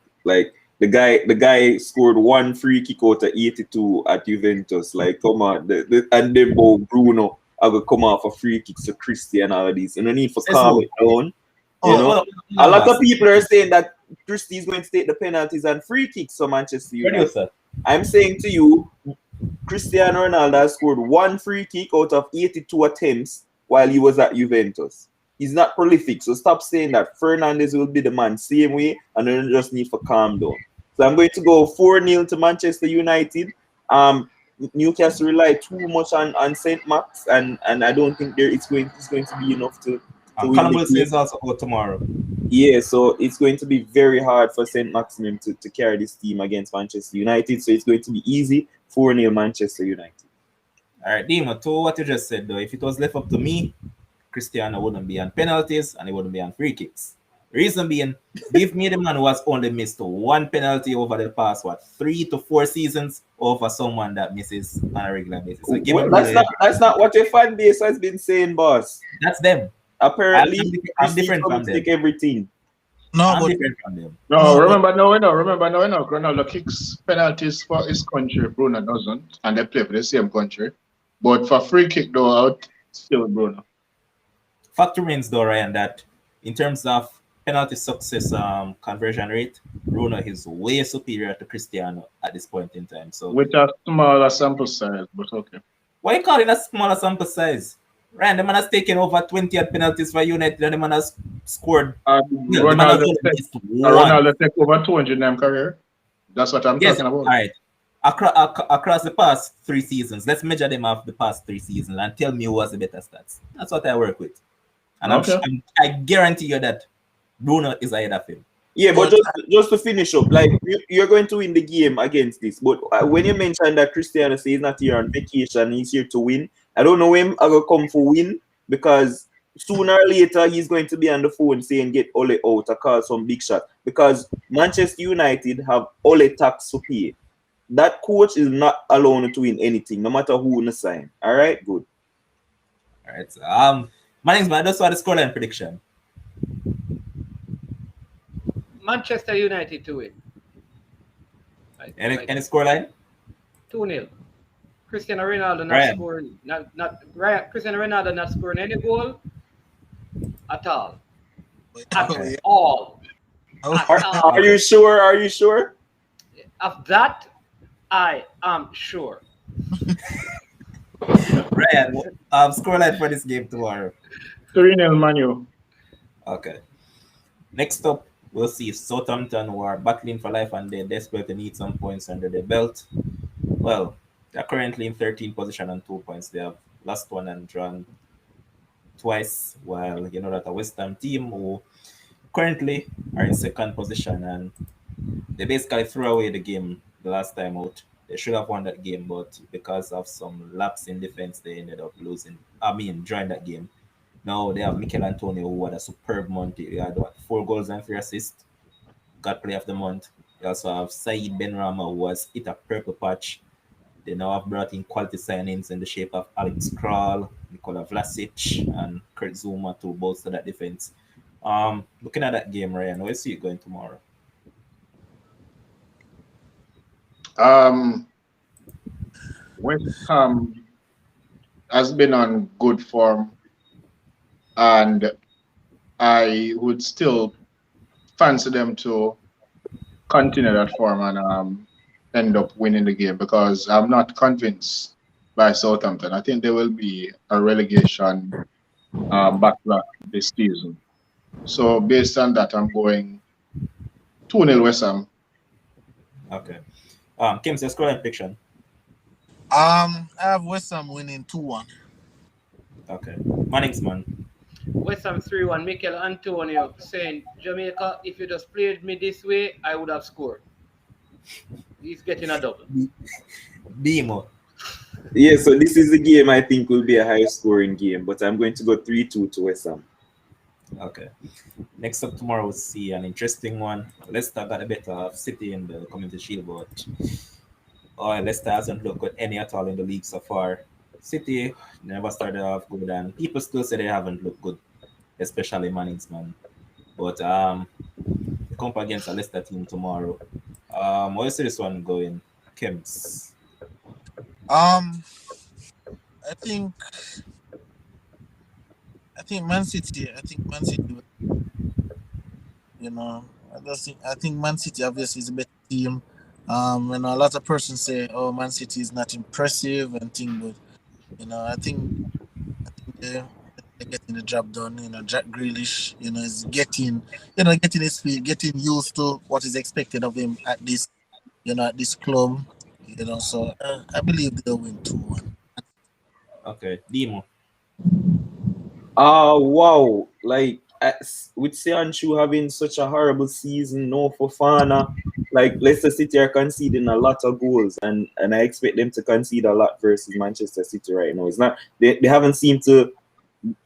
The guy scored one free kick out of 82 at Juventus. Come on. And then Bruno I will come off a free kick to Christie and all of these. And I need to calm it down. A lot of people are saying that Christie is going to take the penalties and free kicks for Manchester United. I'm saying to you, Cristiano Ronaldo has scored one free kick out of 82 attempts while he was at Juventus. He's not prolific, so stop saying that. Fernandes will be the man same way, and then just need to calm down. So I'm going to go 4-0 to Manchester United. Newcastle rely too much on St. Max, and I don't think it's going to be enough to win. Callum Wilson is also out tomorrow. Yeah, so it's going to be very hard for St. Maximin to carry this team against Manchester United. So it's going to be easy. 4-0 Manchester United. All right, Dima, to what you just said, though, if it was left up to me, Cristiano wouldn't be on penalties and he wouldn't be on free kicks. Reason being, give me the man who has only missed one penalty over the past 3 to 4 seasons over someone that misses on a regular basis. So give him That's not what your fan base has been saying, boss. That's them. Apparently, I'm different from them. Take everything. No, I'm but different from them. No, remember now we know. Ronaldo kicks penalties for his country, Bruno doesn't, and they play for the same country. But for free kick though, out still Bruno. Fact remains though, Ryan, that in terms of penalty success conversion rate, Bruno is way superior to Cristiano at this point in time. So with a smaller sample size, but okay. Why you call it a smaller sample size? Ryan, the man has taken over 20 penalties for United, and the man has scored. Ronaldo take over 200 in his career. That's what I'm talking about. All right. Across the past 3 seasons, let's measure them off the past 3 seasons and tell me who has the better stats. That's what I work with. And I guarantee you that Bruno is ahead of him. Yeah, but just to finish up, like you're going to win the game against this. But when you mentioned that Cristiano says he's not here on vacation, he's here to win. I don't know him. I will come for win because sooner or later he's going to be on the phone saying get Ole out or call some big shot. Because Manchester United have Ole tax to pay. That coach is not alone to win anything, no matter who in the sign. All right, good. All right. So, my name's man. That's what the scoreline prediction. Manchester United to win. Any scoreline? 2-0. Cristiano Ronaldo not scoring. Cristiano Ronaldo not scoring any goal at all. At all. Are you sure? Are you sure? Of that, I am sure. Ryan, scoreline for this game tomorrow. 3-0 Man U. Okay. Next up, we'll see Southampton, who are battling for life and they're desperate to need some points under their belt. Well, they're currently in 13th position on 2 points. They have lost one and drawn twice, while you know that a West Ham team who currently are in 2nd position, and they basically threw away the game the last time out. They should have won that game, but because of some lapse in defense, they ended up drawing that game. Now they have Mikel Antonio, who had a superb month. He had 4 goals and 3 assists. Got player of the month. They also have Saeed Benrahma, who has hit a purple patch. They now have brought in quality signings in the shape of Alex Kral, Nikola Vlasic, and Kurt Zuma to bolster that defense. Looking at that game, Ryan, where do you see it going tomorrow? West Ham has been on good form, and I would still fancy them to continue that form and end up winning the game, because I'm not convinced by Southampton. I think there will be a relegation backlash this season. So based on that, I'm going 2-0 West Ham. Okay. Kim, so scoreline prediction. I have West Ham winning 2-1. Okay. Mannings, man. West Ham 3-1. Mikel Antonio saying, Jamaica, if you just played me this way, I would have scored. He's getting a double. Bimo. Yeah, so this is the game I think will be a high scoring game, but I'm going to go 3-2 to West Ham. Okay. Next up tomorrow, we'll see an interesting one. Leicester got a better of City in the Community Shield, but Leicester hasn't looked good any at all in the league so far. City never started off good, and people still say they haven't looked good, especially Mannings, man. But they come up against a Leicester team tomorrow. Where do you see this one going, Kims? I think Man City. You know, I think Man City obviously is a better team. A lot of persons say, "Oh, Man City is not impressive and thing," but I think they're getting the job done. Jack Grealish, is getting his feet, getting used to what is expected of him at this club. So I believe they'll win 2-1. Okay, Dimo. Wow. Like, with Seanshu having such a horrible season, no Fofana, like Leicester City are conceding a lot of goals, and I expect them to concede a lot versus Manchester City right now. It's not they haven't seemed to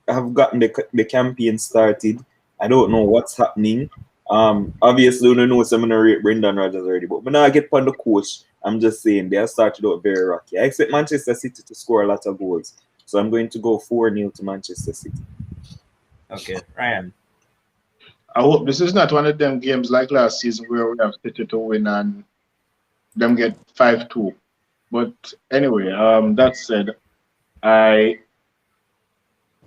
have gotten the campaign started. I don't know what's happening. Obviously, we don't know some of the rate Brendan Rodgers already, but when I get on the coach, I'm just saying they have started out very rocky. I expect Manchester City to score a lot of goals, so I'm going to go 4-0 to Manchester City. Okay, Ryan. I hope this is not one of them games like last season where we have City to win and them get 5-2. But anyway, that said, I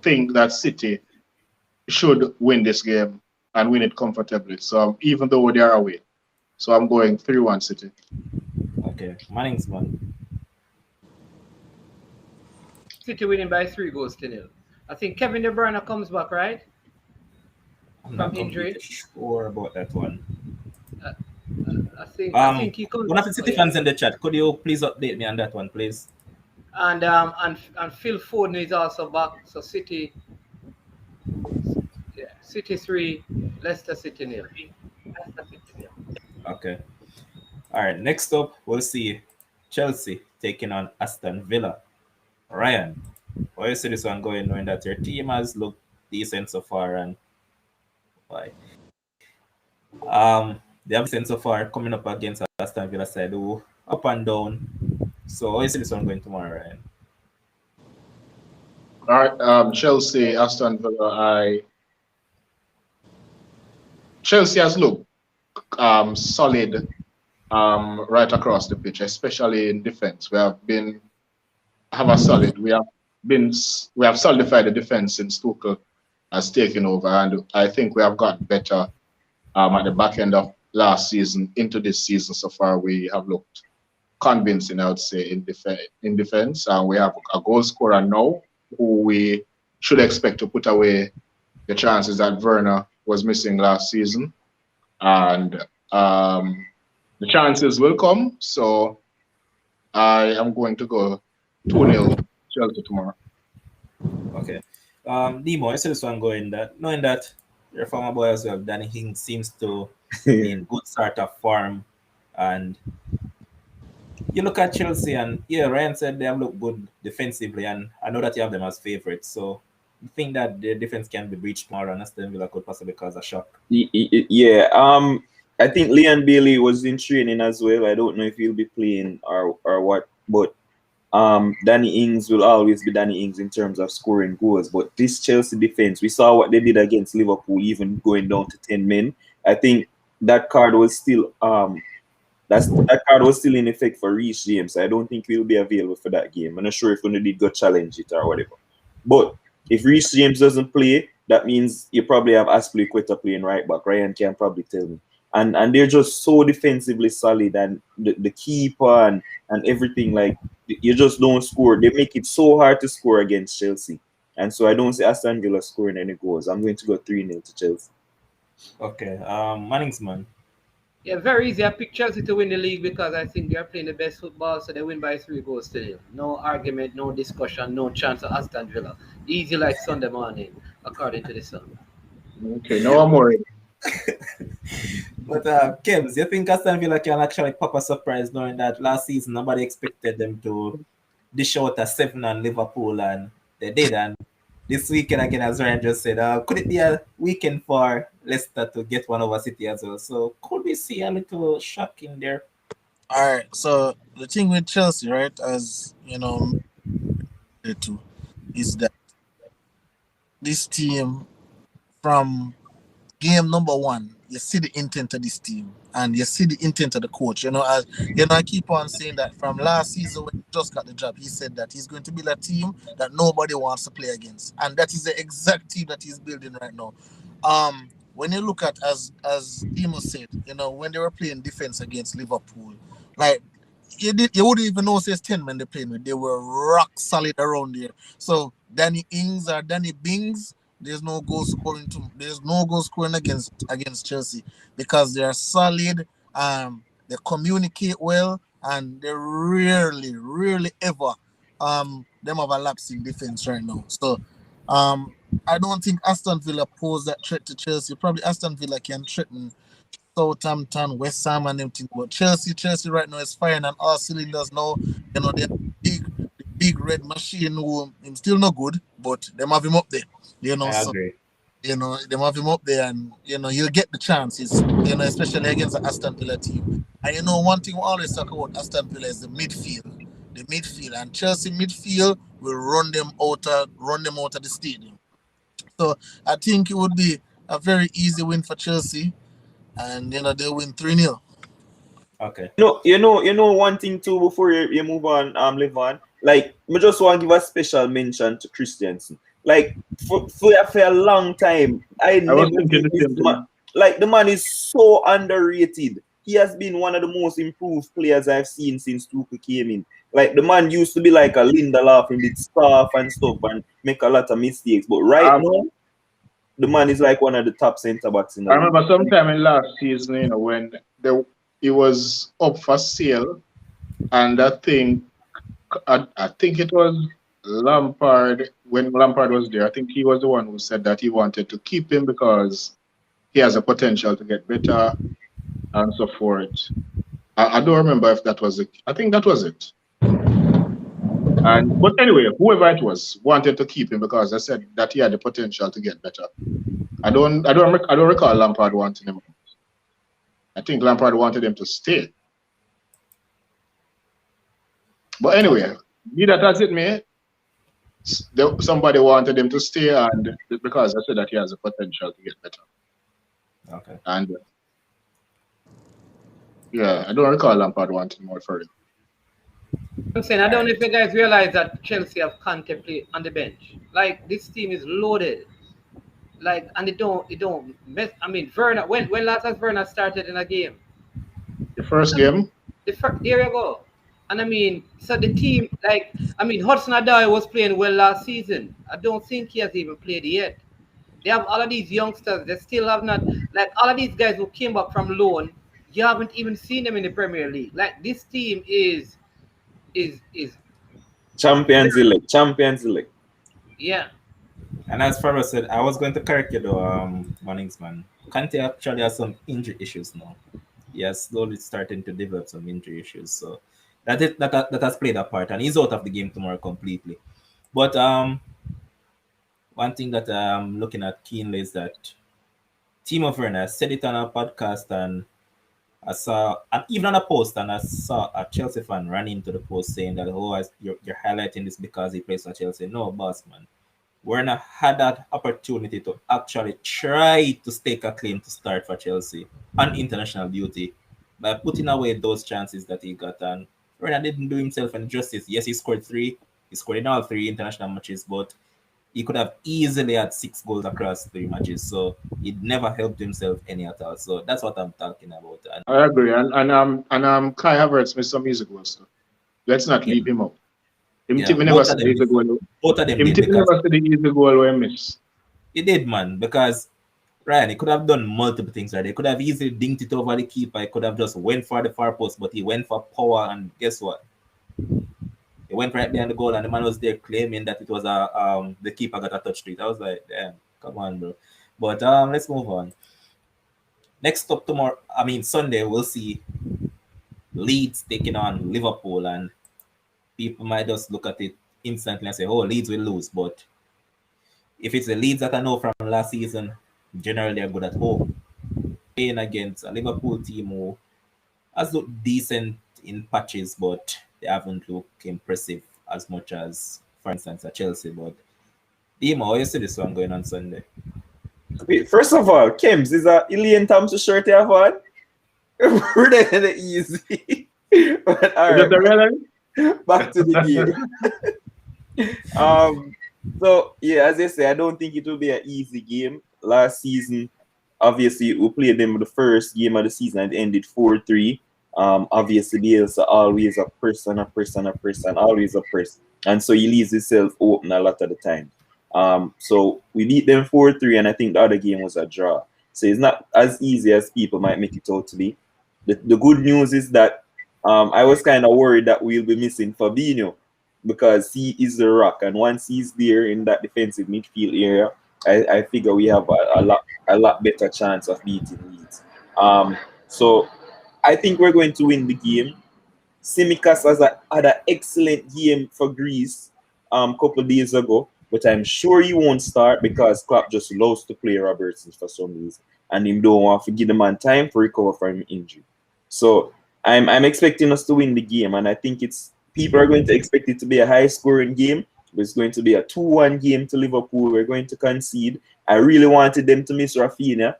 think that City should win this game and win it comfortably. So even though they are away, so I'm going 3-1 City. Okay, Manning's man. City winning by 3-0. I think Kevin De Bruyne comes back, right? I'm not From injury. sure about that one. I think he comes. One of the City fans in the chat, could you please update me on that one, please? And Phil Foden is also back. So City 3, Leicester City 0. Okay. All right. Next up, we'll see Chelsea taking on Aston Villa. Ryan, why you see this one going, knowing that your team has looked decent so far, and why? They have decent so far coming up against Aston Villa side, who up and down. So how you see this one going tomorrow, Ryan? All right, Chelsea, Aston Villa. Chelsea has looked solid right across the pitch, especially in defense. We have solidified the defense since Tuchel has taken over, and I think we have got better at the back end of last season into this season. So far, we have looked convincing, I would say, in defense. And we have a goal scorer now who we should expect to put away the chances that Werner was missing last season. And the chances will come. So I am going to go 2-0 Chelsea tomorrow. Okay. Nemo, I see this one going that, knowing that your former boy as well, Danny Ings seems to be in good sort of form. And you look at Chelsea, and yeah, Ryan said they have looked good defensively, and I know that you have them as favorites. So you think that the defense can be breached tomorrow, and Aston Villa could possibly cause a shock? Yeah. I think Leon Bailey was in training as well. I don't know if he'll be playing or what, but Danny Ings will always be Danny Ings in terms of scoring goals. But this Chelsea defense, we saw what they did against Liverpool, even going down to 10 men. I think that card was still that card was still in effect for Reece James. I don't think he'll be available for that game. I'm not sure if we did go challenge it or whatever. But if Reece James doesn't play, that means you probably have Aspilicueta playing right back. Ryan can probably tell me. And they're just so defensively solid, and the keeper and everything, like, you just don't score. They make it so hard to score against Chelsea. And so I don't see Aston Villa scoring any goals. I'm going to go 3-0 to Chelsea. Okay. Manning's man. Yeah, very easy. I picked Chelsea to win the league because I think they are playing the best football, so they win by 3-0. No argument, no discussion, no chance of Aston Villa. Easy like Sunday morning, according to the Sun. Okay, no, I'm worried. But Kebs, you think Aston Villa can actually pop a surprise, knowing that last season nobody expected them to dish out a 7 on Liverpool, and they did, and this weekend again, as Ryan just said, could it be a weekend for Leicester to get one over City as well? So could we see a little shock in there? All right. So the thing with Chelsea, right, as you know, the two, is that this team, from game number 1, you see the intent of this team and you see the intent of the coach. As I keep on saying that from last season when he just got the job, he said that he's going to build a team that nobody wants to play against, and that is the exact team that he's building right now. When you look at, as Demo said, when they were playing defense against Liverpool, like, you wouldn't even know it's 10 men they're playing with. They were rock solid around there. So Danny Ings or Danny Bings, there's no goal scoring against Chelsea, because they're solid, they communicate well, and they rarely ever them have a lapse in defense right now. So I don't think Aston Villa pose that threat to Chelsea. Probably Aston Villa can threaten Southampton, West Ham, and everything. But Chelsea right now is firing on all cylinders now. They're big red machine who him still not good, but them have him up there. I agree. You know, they have him up there, and you know he'll get the chances. You know, especially against the Aston Villa team. And you know, one thing we always talk about Aston Villa is the midfield. The midfield, and Chelsea midfield will run them out of the stadium. So I think it would be a very easy win for Chelsea, and you know they'll win 3-0. Okay. One thing too before you move on, live on. Like, I just want to give a special mention to Christensen. Like, for a long time, I I was never thinking seen the this same man. thing. Like, the man is so underrated. He has been one of the most improved players I've seen since Tuchel came in. Like, the man used to be like a Lindelof in the staff and stuff and make a lot of mistakes. But right Um, now, the man is like one of the top centre backs in the I league. remember sometime in last season, you know, when it was up for sale, and I think it was Lampard, when Lampard was there. I think he was the one who said that he wanted to keep him because he has a potential to get better and so forth. I don't remember if that was it. I think that was it. But anyway, whoever it was wanted to keep him because I said that he had the potential to get better. I don't recall Lampard wanting him. I think Lampard wanted him to stay. But anyway, be that as it may, somebody wanted him to stay, and because I said that he has the potential to get better. Okay. And yeah, I don't recall Lampard wanting more for him. I'm saying, I don't know if you guys realize that Chelsea have contemplated on the bench. Like, this team is loaded. Like, and it don't mess. I mean, Werner, when last has Werner started in a game? The first game, There you go. And I mean, so the team, like, I mean, Hudson-Odoi was playing well last season. I don't think he has even played yet. They have all of these youngsters. They still have not, like, all of these guys who came back from loan. You haven't even seen them in the Premier League. Like, this team is Champions League. yeah. And as Farah said, I was going to correct you though, Manningsman. Kante actually has some injury issues now. He has slowly starting to develop some injury issues. So that has played a part, and he's out of the game tomorrow completely. But one thing that I'm looking at keenly is that Timo Werner said it on a podcast, and I saw, and even on a post, and I saw a Chelsea fan run into the post saying that, you're highlighting this because he plays for Chelsea. No, boss, man. Werner had that opportunity to actually try to stake a claim to start for Chelsea on international duty by putting away those chances that he got. And Werner didn't do himself any justice. Yes, he scored 3. He scored in all 3 international matches, but he could have easily had 6 goals across 3 matches. So he never helped himself any at all. So that's what I'm talking about. And I agree. And Kai Havertz missed some easy goals. Let's not leave him up. both of them did, because never said the easy goal where miss. he did, man, because Ryan, he could have done multiple things, right? He could have easily dinked it over the keeper. He could have just went for the far post, but he went for power, and guess what? He went right behind the goal, and the man was there claiming that it was the keeper got a touch to it. I was like, damn, come on, bro. But let's move on. Next up Sunday, we'll see Leeds taking on Liverpool, and people might just look at it instantly and say, oh, Leeds will lose. But if it's the Leeds that I know from last season, generally they're good at home. Playing against a Liverpool team who has looked decent in patches, but they haven't looked impressive as much as, for instance, at Chelsea. But Dima, how you see this one going on Sunday? Wait, first of all, Kems, is a Ilian Thompson shirt you have on? Really easy. But, all right, back to the game. So yeah, as I say, I don't think it will be an easy game. Last season, obviously, we played them the first game of the season and it ended 4-3. Obviously, Bielsa always a person, always a person, and so he leaves himself open a lot of the time. So we beat them 4-3, and I think the other game was a draw. So it's not as easy as people might make it out to be. The good news is that I was kind of worried that we'll be missing Fabinho because he is the rock, and once he's there in that defensive midfield area, I figure we have a lot better chance of beating Leeds. So I think we're going to win the game. Tsimikas had an excellent game for Greece a couple of days ago. but I'm sure he won't start because Klopp just loves to play Robertson for some reason, and him don't want to give the man time to recover from injury. So I'm expecting us to win the game, and I think people are going to expect it to be a high-scoring game. It's going to be a 2-1 game to Liverpool. We're going to concede. I really wanted them to miss Rafinha,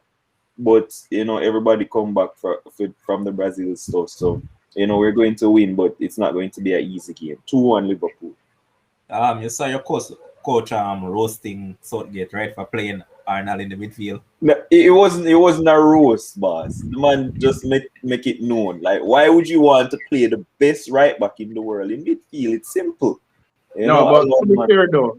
but everybody come back from the Brazil stuff. So we're going to win, but it's not going to be an easy game. 2-1 Liverpool. You saw your coach roasting Southgate, right, for playing Arnold in the midfield. No, it wasn't a roast, boss. The man just make it known. Like, why would you want to play the best right back in the world in midfield? It's simple. But to be fair though,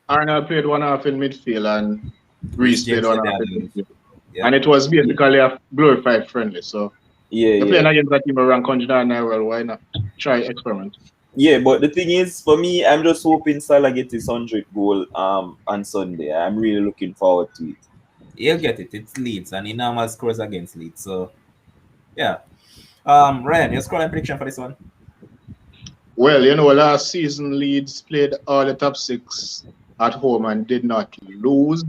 Arnold played one half in midfield and Reece played one half in midfield. Yeah. And it was basically a glorified friendly. So you're playing against that team around Conjina and well, why not try experiment? Yeah, but the thing is, for me, I'm just hoping Salah gets his 100th goal on Sunday. I'm really looking forward to it. He'll get it. It's Leeds, and he normal scores against Leeds. So, yeah. Ryan, your scoreline prediction for this one? Well, last season Leeds played all the top 6 at home and did not lose.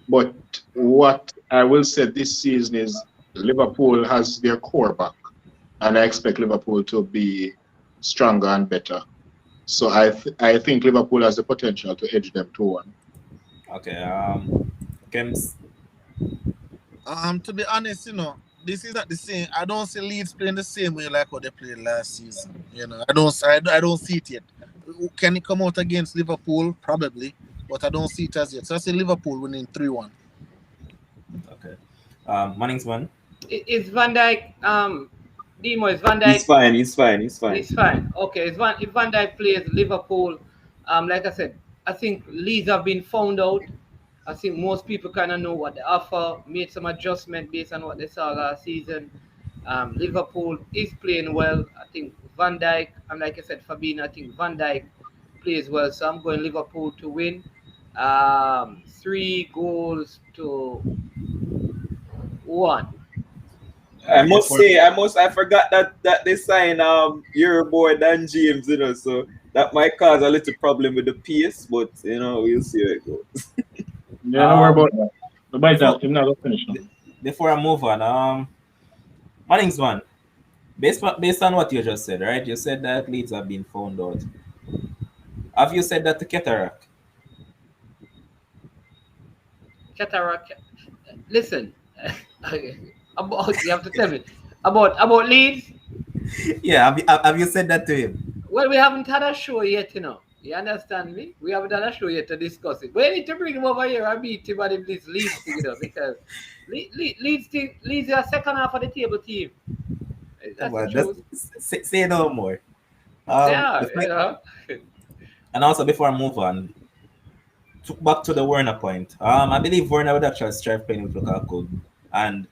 But what I will say this season is Liverpool has their core back, and I expect Liverpool to be stronger and better. So I think Liverpool has the potential to edge them 2-1. Okay. Kems? To be honest, this is not the same. I don't see Leeds playing the same way like what they played last season. I don't see it yet. Can it come out against Liverpool? Probably, but I don't see it as yet. So I see Liverpool winning 3-1. Okay. Manning's one. Is Van Dijk Demo, is Van Dijk? He's fine. He's fine. Okay, if Van Dijk plays Liverpool, like I said, I think Leeds have been found out. I think most people kind of know what they offer, made some adjustment based on what they saw last season. Liverpool is playing well. I think Van Dijk, and like I said, Fabinho, I think Van Dijk plays well. So I'm going Liverpool to win. 3-1. I forgot that they signed your boy Dan James, so that might cause a little problem with the pace, but we'll see how it goes. Yeah, don't worry about that. The bite out, him not finish now. Before I move on, Manning's one. Based on what you just said, right? You said that Leeds have been found out. Have you said that to Cataract? Cataract. Listen, you have to tell me about Leeds. Yeah, have you said that to him? Well, we haven't had a show yet, You understand me? We haven't done a show yet to discuss it. But I need to bring him over here and meet him and this Leeds thing, because Leeds are second half of the table team. Say no more. And also, before I move on, back to the Werner point. I believe Werner would actually strive playing with Lukaku. And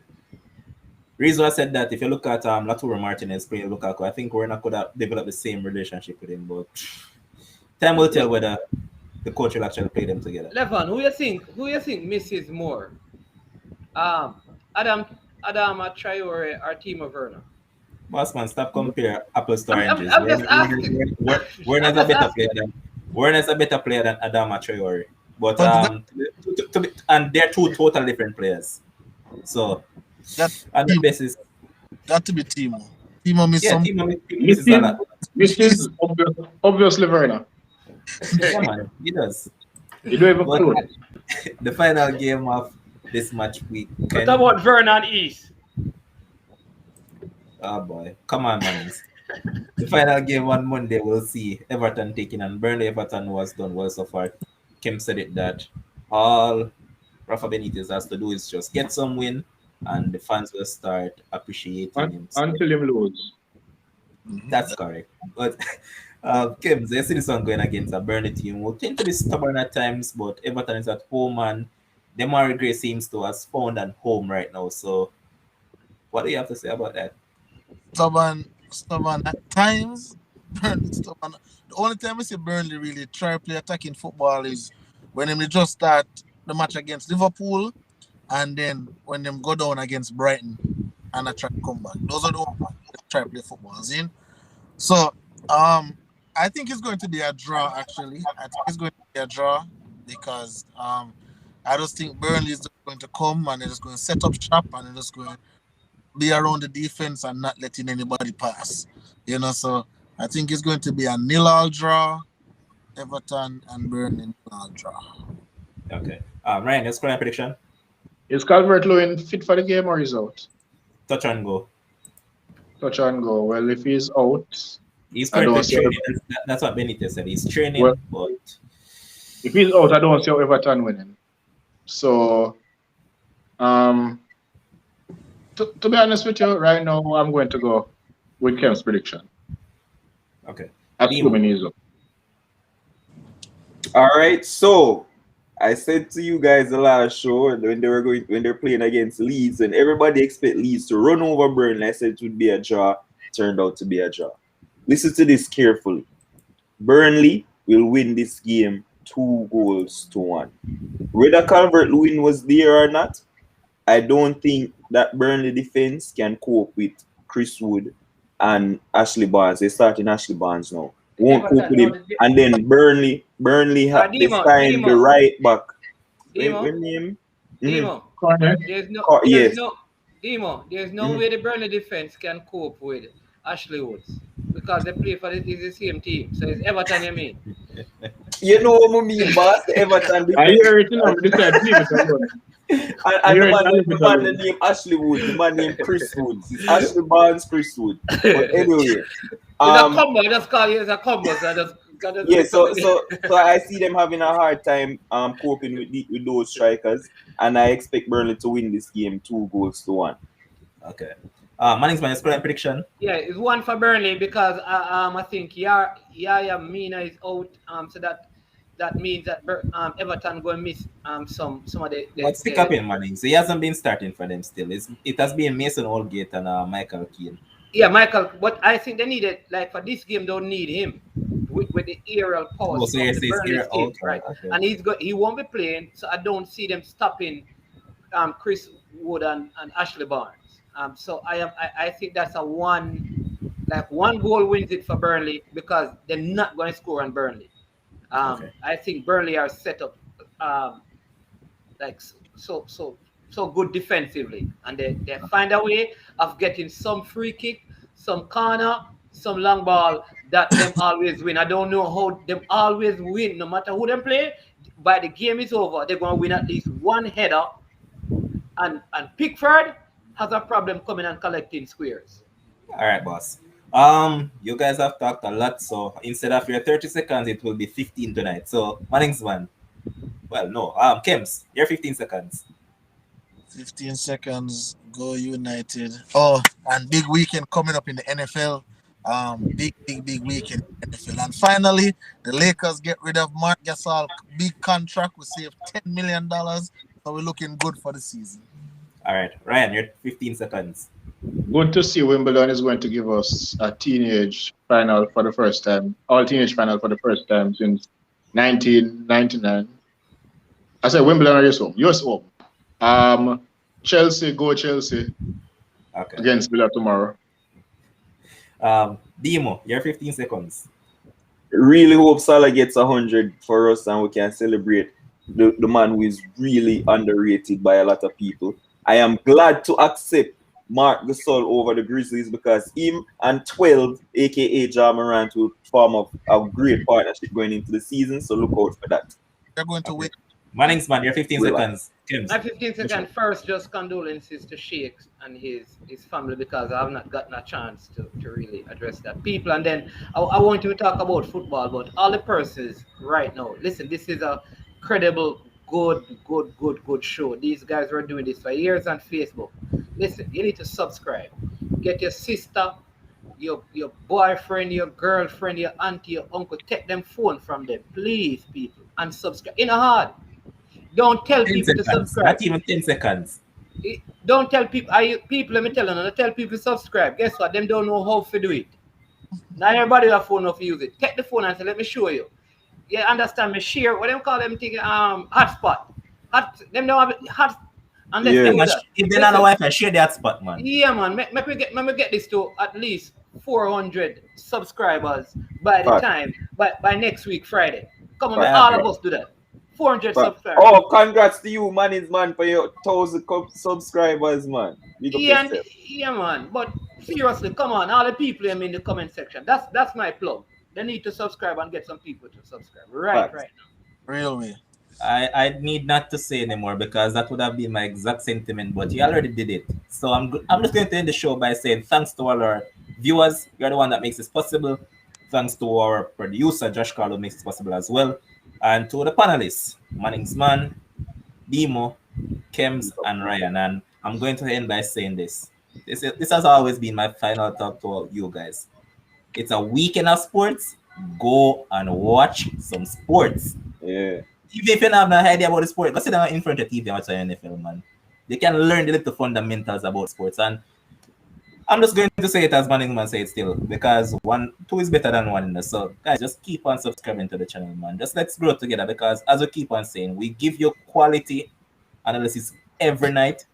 reason I said that, if you look at Latour Martinez playing with Lukaku, I think Werner could have developed the same relationship with him, but time will tell whether the coach will actually play them together. Levan, who you think misses more? Adama Traore or Timo Werner? Boss man, stop comparing apples to oranges. I'm just asking. Werner's a better player than Adama Traore. But and they're two totally different players. So on the basis, got to be Timo. Timo misses some. Timo misses a lot. Misses obviously Werner. Yeah, man, he does. You don't even clue. The final game of this match week. What about Vernon East? Oh boy, come on, man. The final game on Monday, we'll see Everton taking on Burnley. Everton was done well so far. Kim said it that all Rafa Benitez has to do is just get some win, and the fans will start appreciating him. Until him lose. That's correct. But Kim, they see this one going against a Burnley team who tend to be stubborn at times, but Everton is at home, and Demarai Gray seems to have found a home right now. So, what do you have to say about that? Stubborn at times. Burnley stubborn. The only time we see Burnley really try to play attacking football is when they just start the match against Liverpool, and then when them go down against Brighton and I try to come back. Those are the ones that try to play football. So I I think it's going to be a draw. Actually, I think it's going to be a draw because I just think Burnley is just going to come and they're just going to set up shop and they're just going to be around the defense and not letting anybody pass. So I think it's going to be a 0-0 draw. Everton and Burnley 0-0 draw. Okay. Ryan, your scoring prediction? Is Calvert-Lewin fit for the game or is out? Touch and go. Touch and go. Well, if he's out, He's currently training. That's what Benitez said. He's training, well, but if he's out, I don't see how Everton winning. So, to be honest with you, right now I'm going to go with Kem's prediction. Okay. Assuming he's up. All right, so I said to you guys the last show when they're playing against Leeds, and everybody expect Leeds to run over Burnley. I said it would be a draw. Turned out to be a draw. Listen to this carefully. Burnley will win this game 2-1. Whether Calvert-Lewin was there or not, I don't think that Burnley defense can cope with Chris Wood and Ashley Barnes. They're starting Ashley Barnes now. Won't cope with him. And then Burnley have they signed the right back. Demo, there's no way the Burnley defense can cope with Ashley Woods because they play for the same team. So it's Everton, you mean? You know what I mean, boss? Everton. I hear it, the man named Ashley Wood, the man named Chris Wood. It's Ashley Barnes, Chris Wood. But anyway, it's a combo. Just call it as a combo. So I see them having a hard time coping with those strikers, and I expect Burnley to win this game 2-1. Okay. Manning's man, scoring prediction? Yeah, it's 1 for Burnley because I think Yaya Mina is out. So that means that Everton going to miss some of the. Let's pick up in Mannings. He hasn't been starting for them still. It has been Mason Holgate and Michael Keane. Yeah, Michael. But I think they needed for this game. Don't need him with the aerial power. Oh, so yes, right? Okay. And he won't be playing. So I don't see them stopping Chris Wood and Ashley Barnes. So I think that's a one goal wins it for Burnley because they're not going to score on Burnley. I think Burnley are set up so good defensively, and they find a way of getting some free kick, some corner, some long ball that them always win. I don't know how them always win, no matter who them play. By the game is over, they're going to win at least one header, and Pickford has a problem coming and collecting squares. All right, boss. You guys have talked a lot, so instead of your 30 seconds, it will be 15 tonight. So, Mannings man. Well, no. Kems, your 15 seconds. 15 seconds, go United. Oh, and big weekend coming up in the NFL. Big weekend in the NFL. And finally, the Lakers get rid of Mark Gasol. Big contract. We save $10 million. So we're looking good for the season. All right. Ryan, your 15 seconds. Good to see Wimbledon is going to give us a teenage final for the first time. All teenage final for the first time since 1999. I said Wimbledon or US Open. Chelsea, go Chelsea. Okay. Against Villa tomorrow. Demo, your 15 seconds. Really hope Salah gets 100 for us and we can celebrate the man who is really underrated by a lot of people. I am glad to accept Mark Gasol over the Grizzlies because him and 12, aka Ja Morant, will form a great partnership going into the season. So look out for that. They're going to win. Mannings man, your 15 seconds. My 15 seconds first, just condolences to Sheikh and his family because I have not gotten a chance to really address that people. And then I want to talk about football, but all the persons right now, listen, this is a credible, good show. These guys were doing this for years on Facebook. Listen, you need to subscribe. Get your sister, your boyfriend, your girlfriend, your auntie, your uncle, take them phone from them, please, people, and subscribe. In a hard. Don't tell people to subscribe. Not even 10 seconds. Don't tell people. People, let me tell them. Tell people to subscribe. Guess what? Them don't know how to do it. Not everybody have phone enough to use it. Take the phone and say, let me show you. You understand me? Share. What them call them thing? Hotspot. Them don't have hot. Unless if they don't know Wi-Fi, share the hotspot, man. Yeah, man. Let me get this to at least 400 subscribers by the Fact. time, by next week, Friday. Come on, Fact. all of us do that. 400 Fact. subscribers. Oh, congrats to you, man, man, for your 1,000 subscribers, man. Big up Yeah, yourself. yeah, man. But seriously, come on, all the people in the comment section. That's my plug. They need to subscribe and get some people to subscribe right Fact. now. Real way. I need not to say anymore because that would have been my exact sentiment, but you already did it. So I'm just going to end the show by saying thanks to all our viewers. You're the one that makes this possible. Thanks to our producer, Josh Carlo, makes this possible as well. And to the panelists, Manningsman, Demo, Kems, and Ryan. And I'm going to end by saying this. This has always been my final thought to you guys. It's a weekend of sports. Go and watch some sports. Yeah. Even if you don't have no idea about the sport, go sit down in front of the TV and watch an NFL, man. You can learn the little fundamentals about sports. And I'm just going to say it as Manningsman say it still, because 2 is better than 1. So, guys, just keep on subscribing to the channel, man. Just let's grow together, because as we keep on saying, we give you quality analysis every night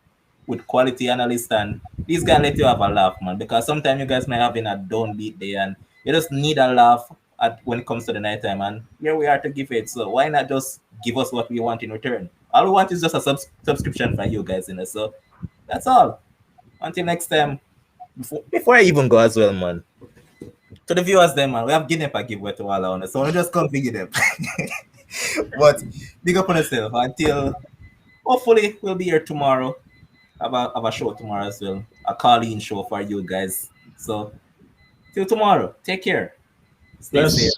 with quality analysts, and these guys let you have a laugh, man, because sometimes you guys might have been a downbeat day and you just need a laugh when it comes to the night time, and here we are to give it. So why not just give us what we want in return? All we want is just a subscription for you guys, so that's all. Until next time. Before I even go as well, man, to the viewers then, man, we have given up a giveaway to all on us, so we just come figure them. But big up on yourself. Until hopefully we'll be here tomorrow. Have a show tomorrow as well. A call-in show for you guys. So till tomorrow. Take care. Stay safe.